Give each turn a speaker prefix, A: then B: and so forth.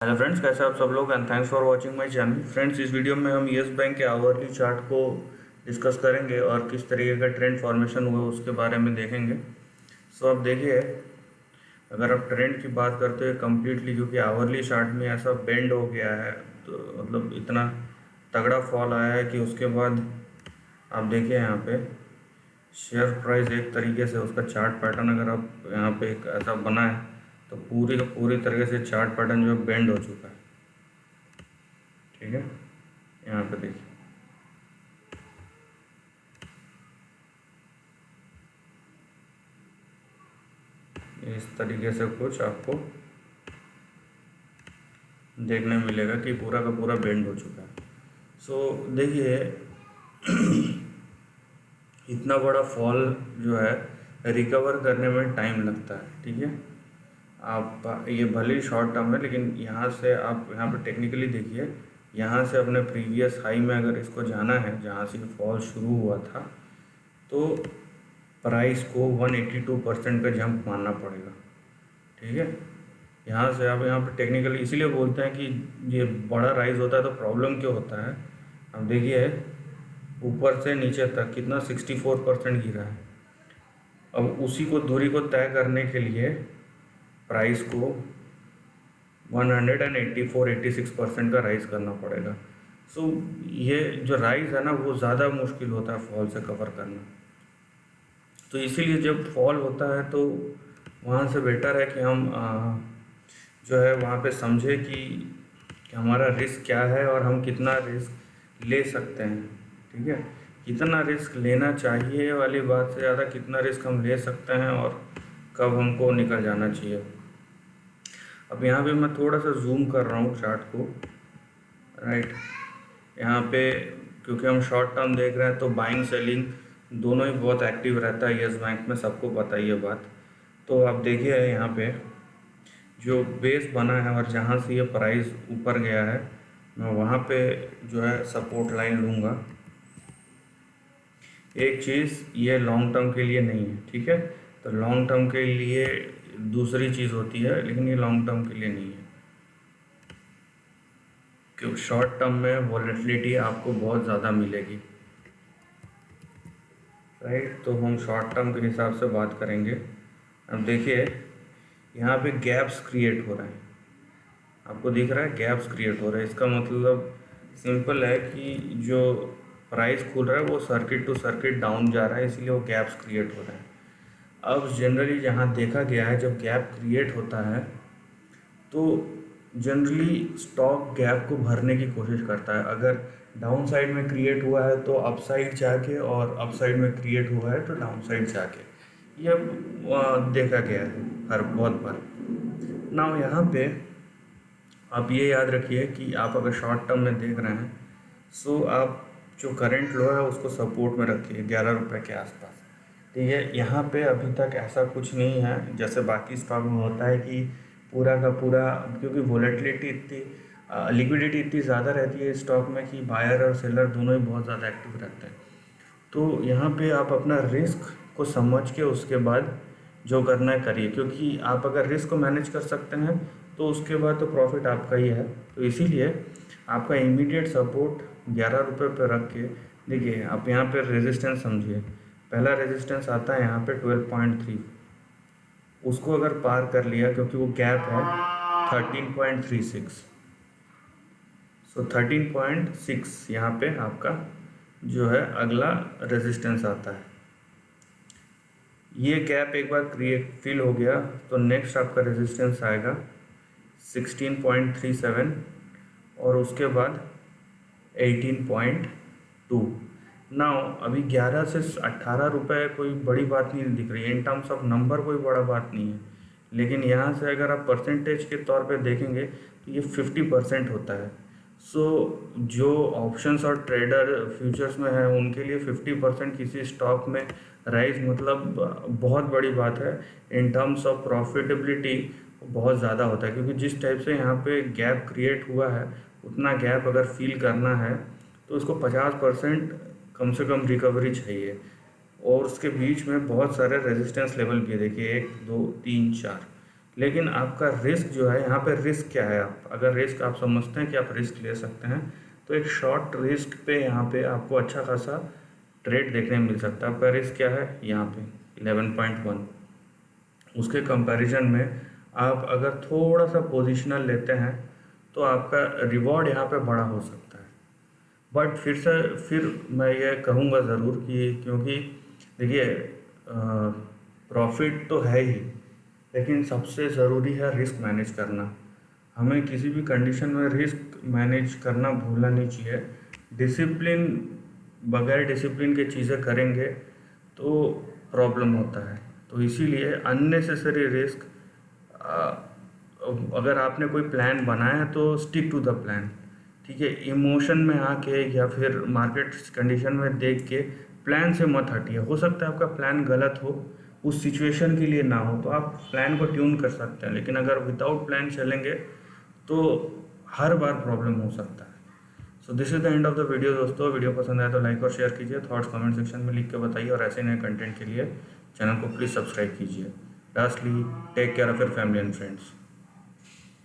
A: Hello friends, कैसे आप सब लोग and thanks for watching my channel. Friends, इस वीडियो में हम यस बैंक के आवरली चार्ट को डिस्कस करेंगे और किस तरीके का ट्रेंड फॉर्मेशन हुआ उसके बारे में देखेंगे। सो अब देखिए, अगर आप ट्रेंड की बात करते हैं कम्प्लीटली, क्योंकि आवरली चार्ट में ऐसा बेंड हो गया है, तो मतलब इतना तगड़ा फॉल आया है कि उसके बाद आप देखिए यहाँ पे शेयर प्राइस एक तरीके से उसका चार्ट पैटर्न अगर आप यहाँ पे एक ऐसा बना है तो पूरी का पूरी तरीके से चार्ट पैटर्न जो बेंड हो चुका है। ठीक है, यहाँ पे देखिए, इस तरीके से कुछ आपको देखने मिलेगा कि पूरा का पूरा बेंड हो चुका है। सो देखिए, इतना बड़ा फॉल जो है रिकवर करने में टाइम लगता है। ठीक है, आप ये भले ही शॉर्ट टर्म है, लेकिन यहाँ से आप यहाँ पे टेक्निकली देखिए, यहाँ से अपने प्रीवियस हाई में अगर इसको जाना है जहाँ से फॉल शुरू हुआ था, तो प्राइस को 182% का जंप मानना पड़ेगा। ठीक है, यहाँ से आप यहाँ पे टेक्निकली इसीलिए बोलते हैं कि ये बड़ा राइज होता है तो प्रॉब्लम क्यों होता है। अब देखिए, ऊपर से नीचे तक कितना 64% गिरा है। अब उसी को दूरी को तय करने के लिए प्राइस को 186% का राइज करना पड़ेगा। सो ये जो राइज है ना, वो ज़्यादा मुश्किल होता है फॉल से कवर करना। तो इसीलिए जब फॉल होता है तो वहाँ से बेटर है कि हम जो है वहाँ पे समझे कि हमारा रिस्क क्या है और हम कितना रिस्क ले सकते हैं। ठीक है, कितना रिस्क लेना चाहिए वाली बात से ज़्यादा कितना रिस्क हम ले सकते हैं और कब हमको निकल जाना चाहिए। अब यहाँ पे मैं थोड़ा सा जूम कर रहा हूँ चार्ट को, राइट। यहाँ पे क्योंकि हम शॉर्ट टर्म देख रहे हैं तो बाइंग सेलिंग दोनों ही बहुत एक्टिव रहता है यस बैंक में, सबको पता ही है बात। तो आप देखिए यहाँ पे जो बेस बना है और जहाँ से ये प्राइस ऊपर गया है, मैं वहाँ पे जो है सपोर्ट लाइन लूँगा। एक चीज़ ये लॉन्ग टर्म के लिए नहीं है, ठीक है, तो लॉन्ग टर्म के लिए दूसरी चीज़ होती है, लेकिन ये लॉन्ग टर्म के लिए नहीं है। क्योंकि शॉर्ट टर्म में वॉलेटिलिटी आपको बहुत ज़्यादा मिलेगी, राइट। तो हम शॉर्ट टर्म के हिसाब से बात करेंगे। अब देखिए, यहाँ पे गैप्स क्रिएट हो रहे हैं, आपको दिख रहा है गैप्स क्रिएट हो रहा है। इसका मतलब सिंपल है कि जो प्राइस खुल रहा है वो सर्किट टू सर्किट डाउन जा रहा है, इसलिए वो गैप्स क्रिएट हो रहे हैं। अब जनरली जहाँ देखा गया है, जब गैप क्रिएट होता है तो जनरली स्टॉक गैप को भरने की कोशिश करता है। अगर डाउन साइड में क्रिएट हुआ है तो अप साइड जाके, और अप साइड में क्रिएट हुआ है तो डाउन साइड जाके, ये देखा गया है हर बहुत बार। नाउ यहाँ पे आप ये याद रखिए कि आप अगर शॉर्ट टर्म में देख रहे हैं, सो आप जो करंट लो है उसको सपोर्ट में रखिए 11 रुपये के आसपास। ठीक है, यहाँ पे अभी तक ऐसा कुछ नहीं है जैसे बाकी स्टॉक में होता है कि पूरा का पूरा, क्योंकि वोलेटिलिटी इतनी, लिक्विडिटी इतनी ज़्यादा रहती है स्टॉक में कि बायर और सेलर दोनों ही बहुत ज़्यादा एक्टिव रहते हैं। तो यहाँ पे आप अपना रिस्क को समझ के उसके बाद जो करना है करिए, क्योंकि आप अगर रिस्क को मैनेज कर सकते हैं तो उसके बाद तो प्रॉफिट आपका ही है। तो इसीलिए आपका इमीडिएट सपोर्ट 11 रुपये पर रख के देखिए, आप यहाँ पे रेजिस्टेंस समझिए। पहला रेजिस्टेंस आता है यहाँ पे 12.3, उसको अगर पार कर लिया, क्योंकि वो गैप है 13.36, सो 13.6 यहाँ पे आपका जो है अगला रेजिस्टेंस आता है। ये गैप एक बार क्रिएट फिल हो गया तो नेक्स्ट आपका रेजिस्टेंस आएगा 16.37, और उसके बाद 18.2। नाउ अभी 11 से 18 रुपये कोई बड़ी बात नहीं दिख रही है, इन टर्म्स ऑफ नंबर कोई बड़ा बात नहीं है, लेकिन यहाँ से अगर आप परसेंटेज के तौर पे देखेंगे तो ये 50% होता है। सो जो ऑप्शंस और ट्रेडर फ्यूचर्स में है उनके लिए 50% किसी स्टॉक में राइज मतलब बहुत बड़ी बात है। इन टर्म्स ऑफ प्रॉफिटेबिलिटी बहुत ज़्यादा होता है, क्योंकि जिस टाइप से यहाँ पे गैप क्रिएट हुआ है, उतना गैप अगर फील करना है तो उसको 50% कम से कम रिकवरी चाहिए। और उसके बीच में बहुत सारे रेजिस्टेंस लेवल भी है, देखिए 1 2 3 4, लेकिन आपका रिस्क जो है, यहाँ पे रिस्क क्या है, आप अगर रिस्क आप समझते हैं कि आप रिस्क ले सकते हैं, तो एक शॉर्ट रिस्क पे यहाँ पे आपको अच्छा खासा ट्रेड देखने मिल सकता है। आपका रिस्क क्या है यहाँ पे 11.1, उसके कंपैरिजन में आप अगर थोड़ा सा पोजिशनल लेते हैं तो आपका रिवॉर्ड यहाँ पे बड़ा हो सकता है। बट फिर मैं ये कहूँगा ज़रूर कि, क्योंकि देखिए प्रॉफिट तो है ही, लेकिन सबसे ज़रूरी है रिस्क मैनेज करना। हमें किसी भी कंडीशन में रिस्क मैनेज करना भूलना नहीं चाहिए। डिसिप्लिन, बगैर डिसिप्लिन के चीज़ें करेंगे तो प्रॉब्लम होता है। तो इसीलिए अननेसेसरी रिस्क, अगर आपने कोई प्लान बनाया है तो स्टिक टू द प्लान, ठीक है। इमोशन में आके या फिर मार्केट कंडीशन में देख के प्लान से मत हटिए। हो सकता है आपका प्लान गलत हो, उस सिचुएशन के लिए ना हो, तो आप प्लान को ट्यून कर सकते हैं। लेकिन अगर विदाउट प्लान चलेंगे तो हर बार प्रॉब्लम हो सकता है। So this is the end of the video दोस्तों। वीडियो पसंद आया तो लाइक और शेयर कीजिए, थॉट्स कमेंट सेक्शन में लिख के बताइए, और ऐसे नए कंटेंट के लिए चैनल को प्लीज़ सब्सक्राइब कीजिए। Lastly, take care of your family and friends.